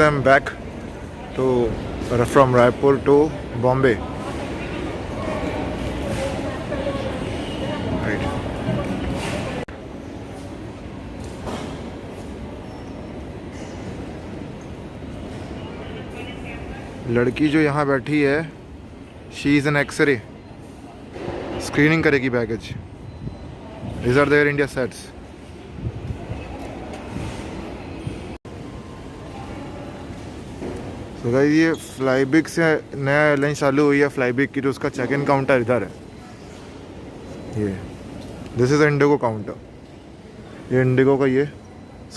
I am back to from Raipur to Bombay. लड़की जो यहाँ बैठी है, she is an x ray, screening करेगी baggage. These are their India sets. So guys, ये फ्लाईबिग से नया एयरलाइन चालू हुई है फ्लाईबिग की, तो उसका चेक इन काउंटर इधर है। ये दिस इज़ इंडिगो काउंटर। ये इंडिगो का ये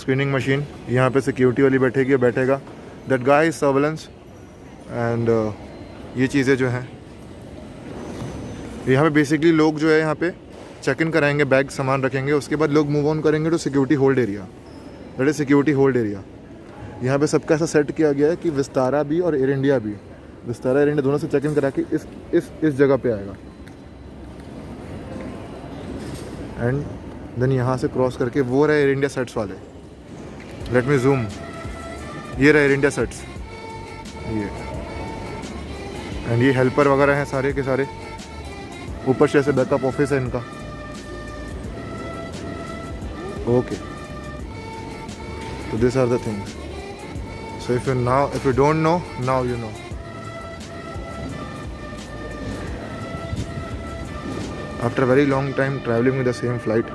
स्क्रीनिंग मशीन, यहाँ पे सिक्योरिटी वाली बैठेगी, बैठेगा। That guy is surveillance and ये चीज़ें जो हैं यहाँ पे बेसिकली लोग जो है यहाँ पे चेक इन कराएंगे, बैग सामान रखेंगे, उसके बाद लोग मूव ऑन करेंगे to security hold area. That is security hold area. यहाँ पे सबका ऐसा सेट किया गया है कि विस्तारा भी और एयर इंडिया भी, विस्तारा एयर इंडिया दोनों से चेक इन करा के इस जगह पे आएगा एंड देन यहाँ से क्रॉस करके वो रहे एयर इंडिया सेट्स वाले। लेट मी जूम, ये रहे एयर इंडिया सेट्स, ये एंड ये हेल्पर वगैरह हैं सारे के सारे। ऊपर से ऐसे बैकअप ऑफिस है इनका। Okay, so these are the things. So if you don't know, now you know. After a very long time traveling with the same flight,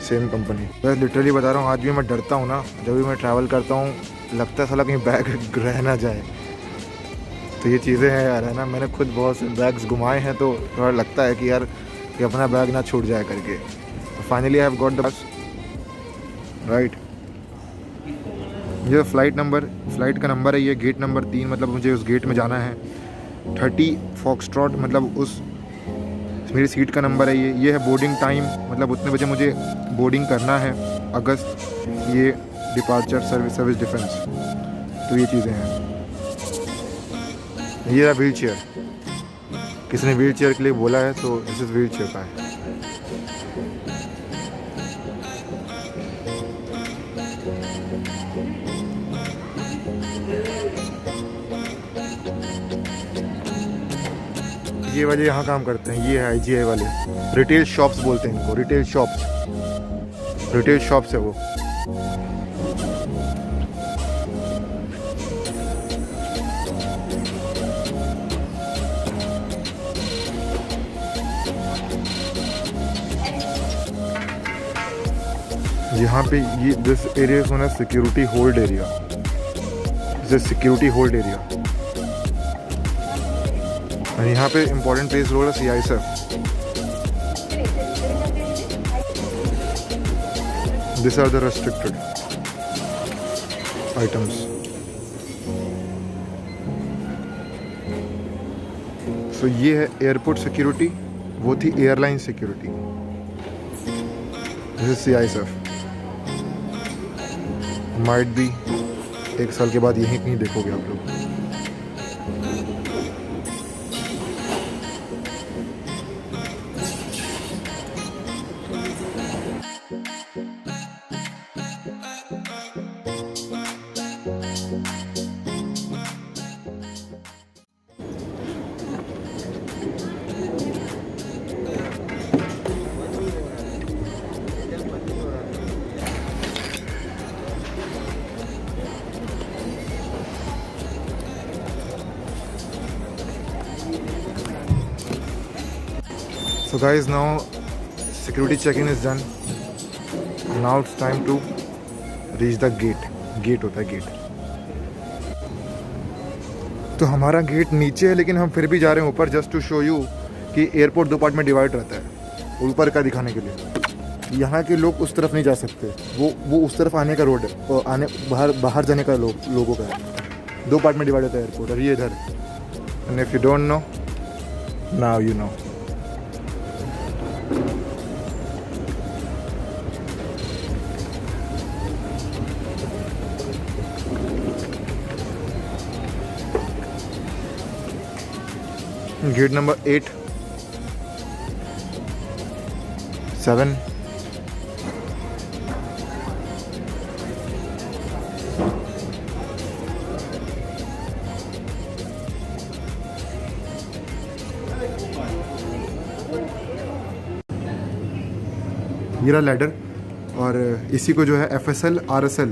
same company. मैं लिटरली बता रहा हूँ, आज भी मैं डरता हूँ ना, जब भी मैं ट्रैवल करता हूँ लगता है साला कहीं बैग रह ना जाए। तो ये चीज़ें हैं यार, है ना। मैंने खुद बहुत से बैग्स घुमाए हैं, तो थोड़ा लगता है कि यार कि अपना बैग ना छूट जाए करके। Finally I have got the bus right. ये फ्लाइट का नंबर है, ये गेट नंबर 3, मतलब मुझे उस गेट में जाना है। 30 फॉक्सट्रॉट मतलब उस मेरी सीट का नंबर है। ये है बोर्डिंग टाइम, मतलब उतने बजे मुझे बोर्डिंग करना है। अगस्त ये डिपार्चर सर्विस डिफेंस। तो ये चीज़ें हैं। ये है व्हील चेयर, किसी ने व्हील चेयर के लिए बोला है, तो दिस इज़ व्हील चेयर का है। ये वाले यहाँ काम करते हैं, ये है IGI वाले, रिटेल शॉप्स बोलते हैं इनको, रिटेल शॉप्स है वो। यहाँ पे ये this area is known as security hold area. Security hold area. और यहाँ पे इम्पोर्टेंट प्लेस रोल है CISF। This are the restricted items. So ये है एयरपोर्ट सिक्योरिटी, वो थी airline security. This is CISF। Might भी 1 साल के बाद यहीं कहीं देखोगे आप लोग। So guys, now security check-in is done. Now it's time to reach the gate. Gate होता है गेट। तो हमारा गेट नीचे है, लेकिन हम फिर भी जा रहे हैं ऊपर, जस्ट टू शो यू कि एयरपोर्ट 2 पार्ट में डिवाइड रहता है। ऊपर का दिखाने के लिए यहाँ के लोग उस तरफ नहीं जा सकते, वो उस तरफ आने का रोड है, आने बाहर जाने का लोगों का है। 2 पार्ट में डिवाइड होता है एयरपोर्ट, और ये इधर। And if you don't know, now you know. Gate number 8, 7, 8 ये रहा लैडर, और इसी को जो है FSL RSL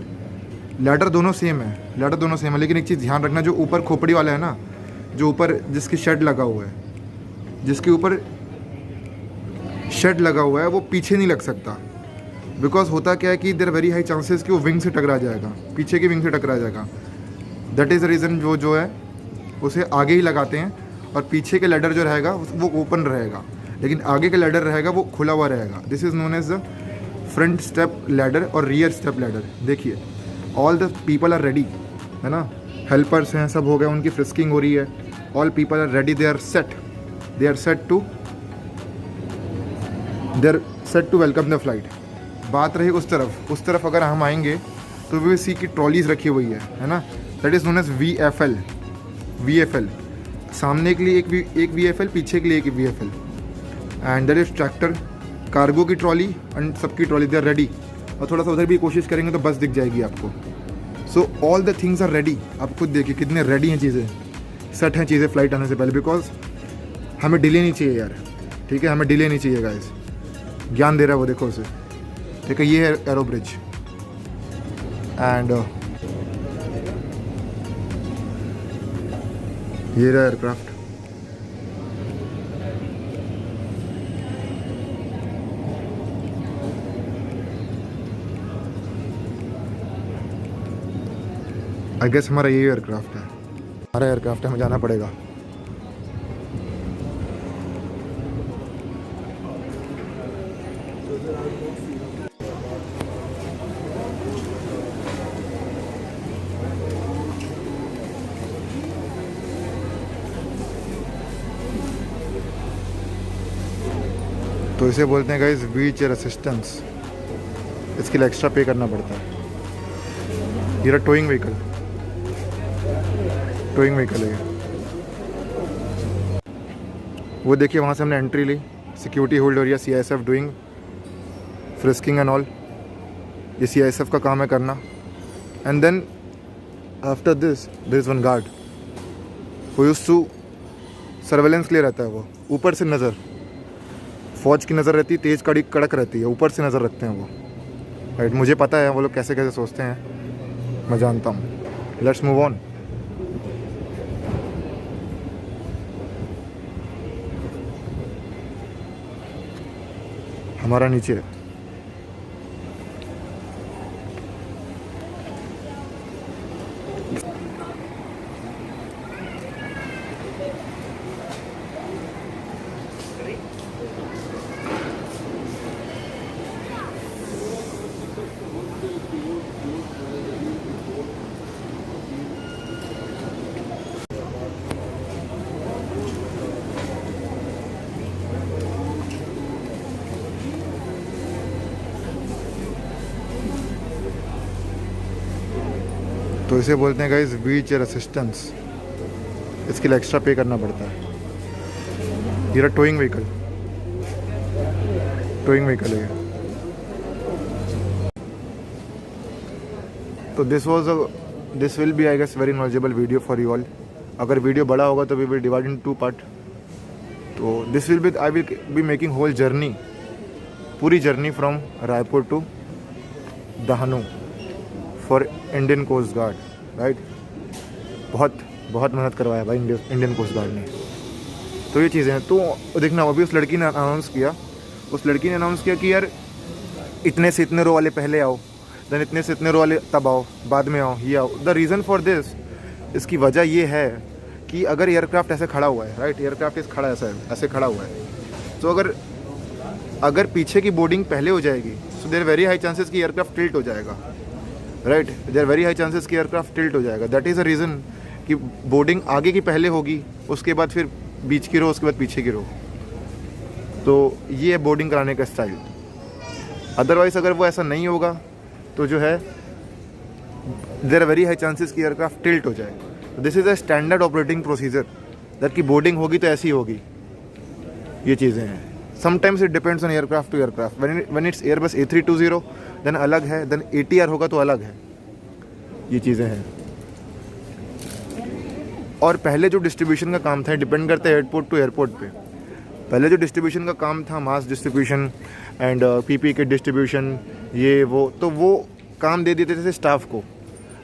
लैडर दोनों सेम है, लेकिन एक चीज़ ध्यान रखना, जो ऊपर खोपड़ी वाला है ना, जो ऊपर जिसकी शेड लगा हुआ है, जिसके ऊपर शेड लगा हुआ है, वो पीछे नहीं लग सकता। बिकॉज होता क्या है कि देयर वेरी हाई चांसेस कि वो विंग से टकरा जाएगा, पीछे की विंग से टकरा जाएगा। दैट इज़ द रीज़न वो जो है उसे आगे ही लगाते हैं, और पीछे के लैडर जो रहेगा वो ओपन रहेगा, लेकिन आगे का लैडर रहेगा वो खुला हुआ रहेगा। This is known as the front step ladder और रियर स्टेप लैडर। देखिए all the people are ready, है ना, हेल्पर्स हैं, सब हो गए, उनकी फ्रिस्किंग हो रही है, all people are ready, they are set to welcome the flight. बात रही उस तरफ अगर हम आएंगे तो वी सी की ट्रॉलीज रखी हुई है ना, that is known as VFL। सामने के लिए एक VFL, पीछे के लिए एक VFL, and that is tractor, cargo की ट्रॉली एंड सबकी ट्रॉली, दे आर रेडी। और थोड़ा सा उधर भी कोशिश करेंगे तो बस दिख जाएगी आपको। So all the things are ready. आप खुद देखिए कितने रेडी हैं चीज़ें, सेट हैं चीज़ें फ्लाइट आने से पहले, बिकॉज हमें डिले नहीं चाहिए यार, ठीक है, हमें डिले नहीं चाहिए गाइस। ज्ञान दे रहा है वो, देखो उसे, ठीक है। ये है एरो ब्रिज, एंड ये रहा एयरक्राफ्ट। आई गेस हमारा ये एयरक्राफ्ट है, हमें जाना पड़ेगा। तो इसे बोलते हैं गाइस व्हील चेयर असिस्टेंस। इसके लिए एक्स्ट्रा पे करना पड़ता है। ये रहा टोइंग व्हीकल है। वो देखिए वहाँ से हमने एंट्री ली, सिक्योरिटी होल्ड हो रही है, CISF doing frisking and all. ये CISF का काम है करना। And then after this there is one guard who used to surveillance के लिए रहता है। वो ऊपर से नज़र, फौज की नज़र रहती है, तेज़ कड़ी कड़क रहती है, ऊपर से नज़र रखते हैं वो, राइट। मुझे पता है वो लोग कैसे कैसे सोचते हैं, मैं जानता हूँ। Let's move on. हमारा नीचे तो इसे बोलते हैं गाइस व्हील चेयर असिस्टेंस। इसके लिए एक्स्ट्रा पे करना पड़ता है। ये रहा टोइंग व्हीकल है। तो this will be I guess very knowledgeable video for you all. अगर वीडियो बड़ा होगा तो we will divide in 2 part. तो this will be, I will be making whole journey, पूरी journey from Raipur to Dahanu for Indian coast guard, right. बहुत मेहनत करवाया भाई इंडियन कोस्ट गार्ड ने। तो ये चीज़ें हैं। तो देखना, अभी उस लड़की ने अनाउंस किया कि यार इतने से इतने रो वाले पहले आओ, देन इतने से इतने रो वाले तब आओ, बाद में आओ, ये आओ। द रीज़न फॉर दिस, इसकी वजह ये है कि अगर एयरक्राफ्ट ऐसे खड़ा हुआ है, राइट, एयरक्राफ्ट इस खड़ा ऐसे खड़ा हुआ है, तो अगर पीछे की बोर्डिंग पहले हो जाएगी, so there very high chances कि एयरक्राफ्ट टिल्ट हो जाएगा, right. There very high chances कि एयरक्राफ्ट टिल्ट हो जाएगा। दैट इज़ अ रीज़न कि बोर्डिंग आगे की पहले होगी, उसके बाद फिर बीच की रो, उसके बाद पीछे की रो। तो ये है बोर्डिंग कराने का स्टाइल। अदरवाइज़ अगर वो ऐसा नहीं होगा तो जो है there are very high chances कि एयरक्राफ्ट टिल्ट हो जाए। This is a standard operating procedure that की बोर्डिंग होगी तो ऐसी होगी। ये चीज़ें हैं। Sometimes it depends on aircraft to aircraft. When it's Airbus A320 then अलग है, देन ATR होगा तो अलग है। ये चीज़ें हैं। और पहले जो डिस्ट्रीब्यूशन का काम था डिपेंड करता है एयरपोर्ट टू एयरपोर्ट पे। पहले जो डिस्ट्रीब्यूशन का काम था, mass distribution and PP kit distribution, ये वो, तो वो काम दे देते थे स्टाफ को।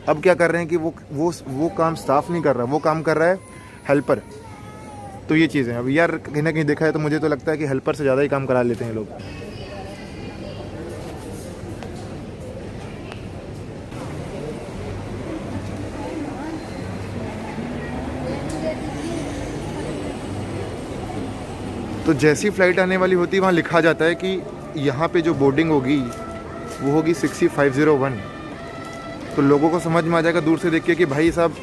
अब क्या कर रहे हैं कि वो काम स्टाफ नहीं कर रहा, वो काम कर रहा है हेल्पर। तो ये चीज़ें अब यार कहीं ना कहीं देखा है तो मुझे तो लगता है कि हेल्पर से ज़्यादा ही काम करा लेते हैं लोग। तो जैसी फ़्लाइट आने वाली होती है वहाँ लिखा जाता है कि यहाँ पे जो बोर्डिंग होगी वो होगी 6501। तो लोगों को समझ में आ जाएगा दूर से देख के कि भाई साहब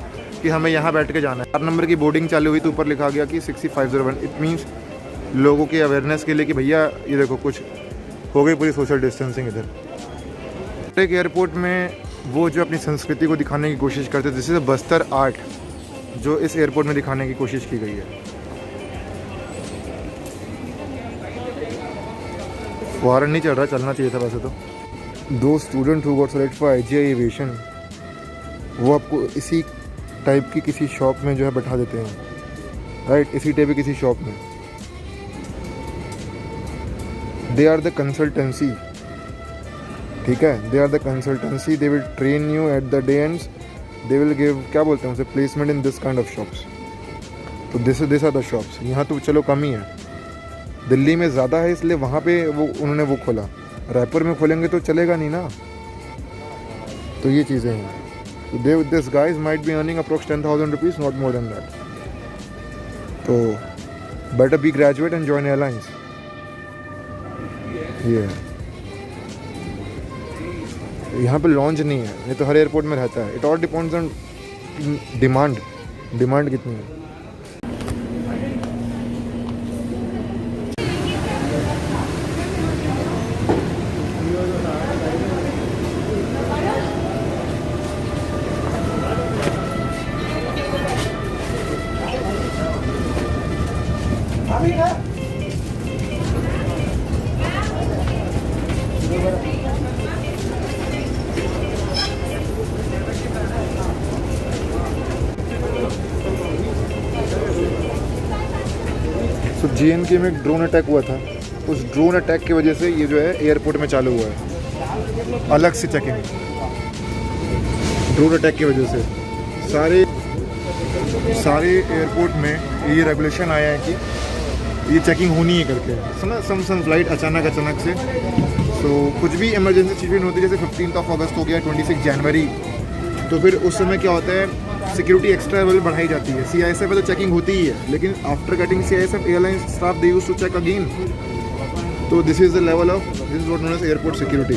कि हमें यहाँ बैठ के जाना है। 4 नंबर की बोर्डिंग चालू हुई तो ऊपर लिखा गया कि 6501। इट मीन्स लोगों के अवेयरनेस के लिए कि भैया ये देखो कुछ हो गई पूरी सोशल डिस्टेंसिंग इधर। एक एयरपोर्ट में वो जो अपनी संस्कृति को दिखाने की कोशिश करते थे, जैसे बस्तर आर्ट जो इस एयरपोर्ट में दिखाने की कोशिश की गई है। फॉरन नहीं चल रहा, चलना चाहिए था वैसे तो। 2 student who got select for IGI aviation, वो आपको इसी टाइप की किसी शॉप में जो है बैठा देते हैं, राइट, इसी टाइप की किसी शॉप में। दे आर द कंसल्टेंसी, ठीक है, they are the consultancy. They will train you at the day ends, they will give, क्या बोलते हैं उसे, placement in this kind of shops. तो दिस आर द शॉप्स। यहाँ तो चलो कम ही है, दिल्ली में ज़्यादा है इसलिए वहाँ पे वो उन्होंने वो खोला। रायपुर में खोलेंगे तो चलेगा नहीं ना। तो ये चीज़ें हैं। तो this guys might be earning approx 10,000 rupees, not more than that. तो better be graduate and join airlines. ये यहाँ पे लॉन्च नहीं है, नहीं तो हर एयरपोर्ट में रहता है। It all depends on demand कितनी है। तो JNK में एक ड्रोन अटैक हुआ था, उस ड्रोन अटैक की वजह से ये जो है एयरपोर्ट में चालू हुआ है अलग से चेकिंग। ड्रोन अटैक की वजह से सारे एयरपोर्ट में ये रेगुलेशन आया है कि ये चेकिंग होनी है करके। सुना सम फ्लाइट अचानक से कुछ भी इमरजेंसी सिचुएशन होती है, जैसे 15 अगस्त हो गया, 26 जनवरी, तो फिर उस समय क्या होता है, सिक्योरिटी एक्स्ट्रा लेवल बढ़ाई जाती है। CISF में तो चेकिंग होती ही है, लेकिन after getting CISF airline staff they used to check again. तो this is the level of, this is what known as airport security.